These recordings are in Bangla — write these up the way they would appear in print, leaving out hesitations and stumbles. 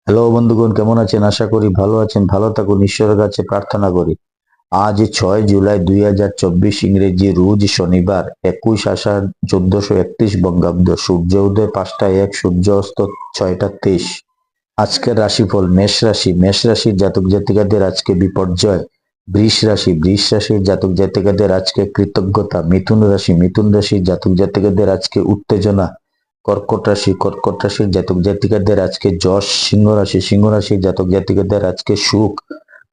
হ্যালো বন্ধুগণ, কেমন আছেন? আশা করি ভালো আছেন। ভালো থাকুন, ঈশ্বরের কাছে প্রার্থনা করি। আজ 6 জুলাই 2024 ইংরেজি, রোজ শনিবার, 21 আষাঢ় 1431 বঙ্গাব্দ। সূর্য উদয় 5টা 1, সূর্য অস্ত 6টা 23। আজকের রাশিফল: মেষ রাশি, মেষ রাশির জাতক জাতিকাদের আজকে বিপর্যয়। বৃষ রাশি, বৃষ রাশির জাতক জাতিকাদের আজকে কৃতজ্ঞতা। মিথুন রাশি, মিথুন রাশির জাতক জাতিকাদের আজকে উত্তেজনা। কর্কট রাশি, কর্কট রাশির জাতক জাতিকাদের আজকে যশ। সিংহ রাশি, সিংহ রাশির জাতক জাতিকাদের আজকে সুখ।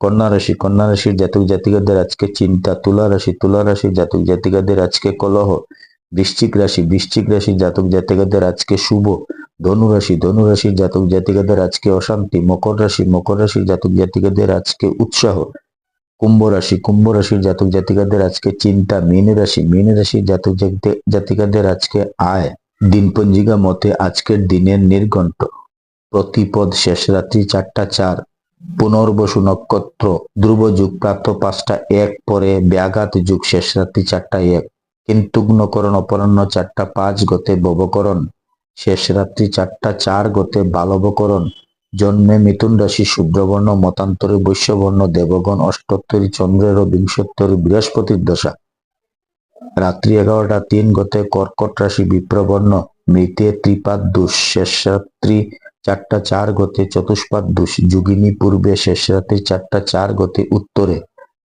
কন্যা রাশি, কন্যা রাশির জাতক জাতিকাদের আজকে চিন্তা। তুলা রাশি, তুলা রাশির জাতক জাতিকাদের আজকে কলহ। বৃশ্চিক রাশি, বৃশ্চিক রাশির জাতক জাতিকাদের আজকে শুভ। ধনু রাশি, ধনু রাশির জাতক জাতিকাদের আজকে অশান্তি। মকর রাশি, মকর রাশির জাতক জাতিকাদের আজকে উৎসাহ। কুম্ভ রাশি, কুম্ভ রাশির জাতক জাতিকাদের আজকে চিন্তা। মীন রাশি, মীন রাশির জাতক জাতিকাদের আজকে আয়। দিন পঞ্জিকা মতে আজকের দিনের নির্ঘণ্ট প্রতিপদ শেষ রাত্রি 4টা 4। পুনর্বসু নক্ষত্র ধ্রুব যুগ প্রাপ্ত 5টা 1 পরে ব্যাঘাত যুগ শেষ রাত্রি 4টা 1। কিন্তুগ্নকরণ অপরাহ্ন 4টা 5 গতে ববকরণ শেষ রাত্রি 4টা 4 গতে বালবকরণ। জন্মে মিথুন রাশি শুভ্রবর্ণ, মতান্তরে বৈশ্যবর্ণ দেবগণ। অষ্টোত্তরী চন্দ্রের ও বিংশোত্তরী বৃহস্পতির দশা। রাত্রি 11টা 3 গতে কর্কট রাশি বিপ্রবর্ণ, মৃতে ত্রিপাদ দোষ শেষ রাত্রি 4টা 4 গতে চতুষ্পাদ দোষ। যোগিনী পূর্বে শেষ রাত্রি 4টা 4 গতে উত্তরে।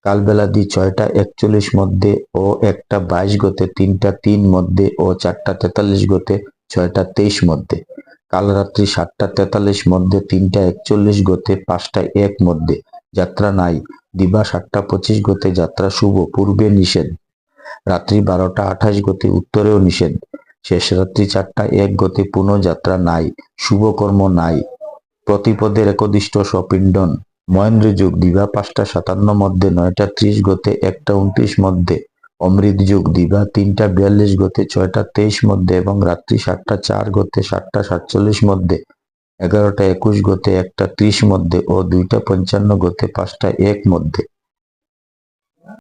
কালবেলাদি 6টা 41 মধ্যে ও 1টা 22 গতে, 3টা 3 মধ্যে ও 4টা 43 গতে, 6টা 23 মধ্যে। কাল রাত্রি 7টা 43 মধ্যে, 3টা 41 গতে, 5টা 1 মধ্যে। যাত্রা নাই। দিবা 7টা 25 গতে যাত্রা শুভ, পূর্বে নিষেধ। রাত্রি 12টা 28 গতে উত্তরেও নিষেধ। শেষ রাত্রি 4টা 1 গতে পুনঃ যাত্রা নাই, শুভকর্ম নাই। প্রতিপদের একদিষ্ট সপিণ্ডন। মহেন্দ্র যুগ দিবা 5টা 57 মধ্যে, 9টা 30 গতে, 1টা 29 মধ্যে। অমৃত যুগ দিবা 3টা 42 গতে, 6টা 23 মধ্যে এবং রাত্রি 7টা 4 গতে, 7টা 47 মধ্যে। 11টা 21 গতে, 1টা 30 মধ্যে ও 2টা 55 গতে, 5টা 1 মধ্যে।